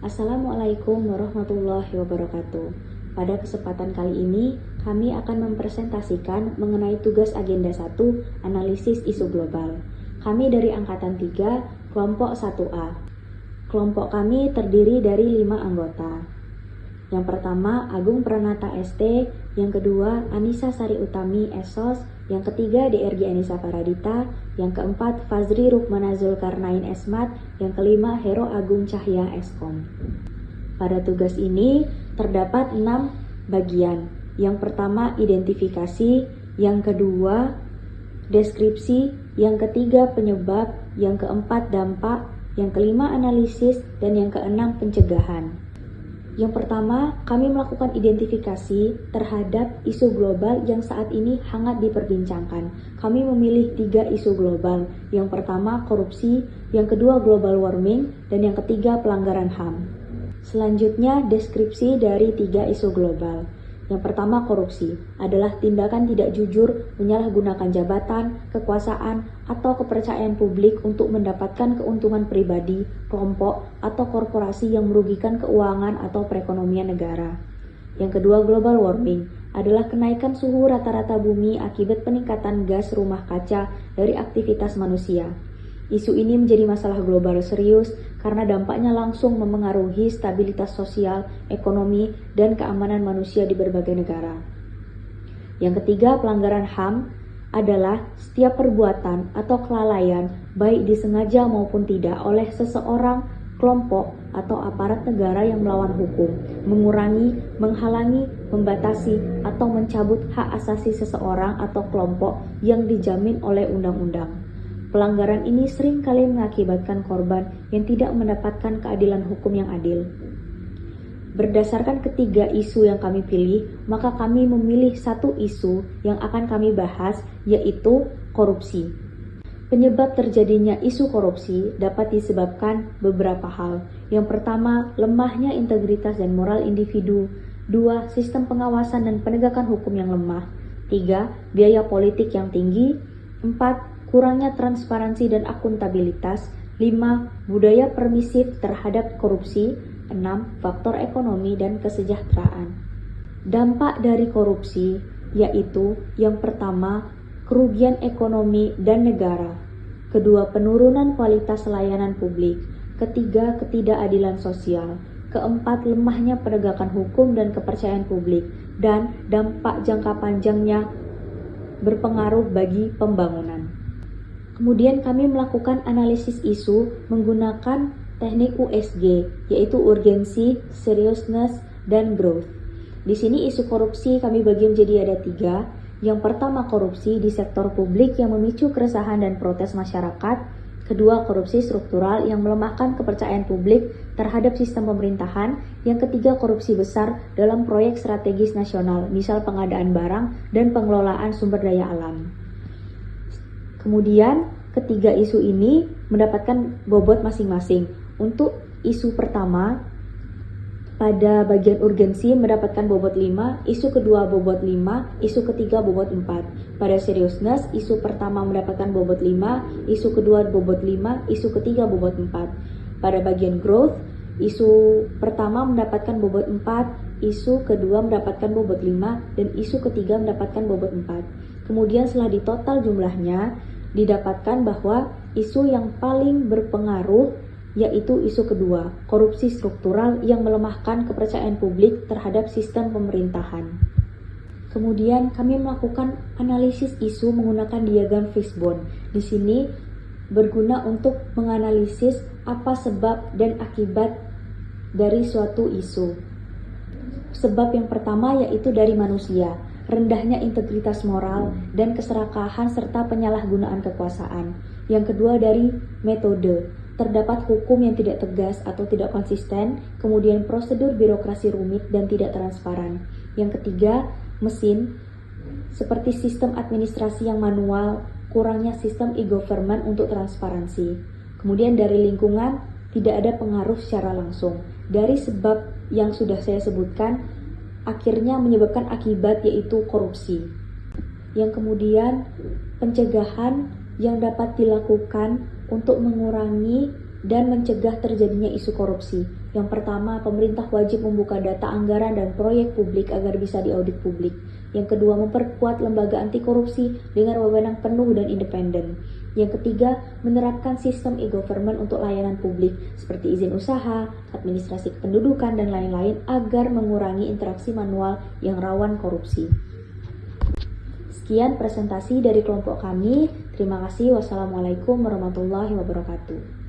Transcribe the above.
Assalamualaikum warahmatullahi wabarakatuh. Pada kesempatan kali ini, kami akan mempresentasikan mengenai tugas agenda 1, analisis isu global. Kami dari Angkatan 3, kelompok 1A. Kelompok kami terdiri dari 5 anggota. Yang pertama, Agung Pranata ST, yang kedua, Anissa Sari Utami SOS, yang ketiga, DRG Anissa Paradita, yang keempat, Fazri Rukmana Zulkarnain Esmat, yang kelima, Hero Agung Cahya Eskom. Pada tugas ini terdapat 6 bagian. Yang pertama, identifikasi, yang kedua, deskripsi, yang ketiga, penyebab, yang keempat, dampak, yang kelima, analisis, dan yang keenam, pencegahan. Yang pertama, kami melakukan identifikasi terhadap isu global yang saat ini hangat diperbincangkan. Kami memilih 3 isu global. Yang pertama, korupsi, yang kedua, global warming, dan yang ketiga, pelanggaran HAM. Selanjutnya, deskripsi dari 3 isu global. Yang pertama, korupsi adalah tindakan tidak jujur, menyalahgunakan jabatan, kekuasaan, atau kepercayaan publik untuk mendapatkan keuntungan pribadi, kelompok, atau korporasi yang merugikan keuangan atau perekonomian negara. Yang kedua, global warming adalah kenaikan suhu rata-rata bumi akibat peningkatan gas rumah kaca dari aktivitas manusia. Isu ini menjadi masalah global serius karena dampaknya langsung memengaruhi stabilitas sosial, ekonomi, dan keamanan manusia di berbagai negara. Yang ketiga, pelanggaran HAM adalah setiap perbuatan atau kelalaian, baik disengaja maupun tidak, oleh seseorang, kelompok, atau aparat negara yang melawan hukum, mengurangi, menghalangi, membatasi, atau mencabut hak asasi seseorang atau kelompok yang dijamin oleh undang-undang. Pelanggaran ini sering kali mengakibatkan korban yang tidak mendapatkan keadilan hukum yang adil. Berdasarkan ketiga isu yang kami pilih, maka kami memilih 1 isu yang akan kami bahas, yaitu korupsi. Penyebab terjadinya isu korupsi dapat disebabkan beberapa hal. Yang pertama, lemahnya integritas dan moral individu. 2, sistem pengawasan dan penegakan hukum yang lemah. 3, biaya politik yang tinggi. 4, kurangnya transparansi dan akuntabilitas. 5, budaya permisif terhadap korupsi. 6, faktor ekonomi dan kesejahteraan. Dampak dari korupsi yaitu yang pertama, kerugian ekonomi dan negara. Kedua, penurunan kualitas layanan publik. Ketiga, ketidakadilan sosial. Keempat, lemahnya penegakan hukum dan kepercayaan publik. Dan dampak jangka panjangnya berpengaruh bagi pembangunan. Kemudian kami melakukan analisis isu menggunakan teknik USG, yaitu urgensi, seriousness, dan growth. Di sini isu korupsi kami bagi menjadi ada 3. Yang pertama, korupsi di sektor publik yang memicu keresahan dan protes masyarakat. Kedua, korupsi struktural yang melemahkan kepercayaan publik terhadap sistem pemerintahan. Yang ketiga, korupsi besar dalam proyek strategis nasional, misal pengadaan barang dan pengelolaan sumber daya alam. Kemudian, ketiga isu ini mendapatkan bobot masing-masing. Untuk isu pertama, pada bagian urgensi mendapatkan bobot 5, isu kedua bobot 5, isu ketiga bobot 4. Pada seriousness, isu pertama mendapatkan bobot 5, isu kedua bobot 5, isu ketiga bobot 4. Pada bagian growth, isu pertama mendapatkan bobot 4, isu kedua mendapatkan bobot 5, dan isu ketiga mendapatkan bobot 4. Kemudian setelah ditotal jumlahnya, didapatkan bahwa isu yang paling berpengaruh yaitu isu kedua, korupsi struktural yang melemahkan kepercayaan publik terhadap sistem pemerintahan. Kemudian kami melakukan analisis isu menggunakan diagram fishbone. Di sini berguna untuk menganalisis apa sebab dan akibat dari suatu isu. Sebab yang pertama yaitu dari manusia, rendahnya integritas moral dan keserakahan serta penyalahgunaan kekuasaan. Yang kedua dari metode, terdapat hukum yang tidak tegas atau tidak konsisten, kemudian prosedur birokrasi rumit dan tidak transparan. Yang ketiga, mesin, seperti sistem administrasi yang manual, kurangnya sistem e-government untuk transparansi. Kemudian dari lingkungan, tidak ada pengaruh secara langsung. Dari sebab yang sudah saya sebutkan, akhirnya menyebabkan akibat yaitu korupsi. Yang kemudian, pencegahan yang dapat dilakukan untuk mengurangi dan mencegah terjadinya isu korupsi. Yang pertama, pemerintah wajib membuka data anggaran dan proyek publik agar bisa diaudit publik. Yang kedua, memperkuat lembaga anti korupsi dengan wewenang penuh dan independen. Yang ketiga, menerapkan sistem e-government untuk layanan publik seperti izin usaha, administrasi kependudukan, dan lain-lain agar mengurangi interaksi manual yang rawan korupsi. Sekian presentasi dari kelompok kami. Terima kasih. Wassalamualaikum warahmatullahi wabarakatuh.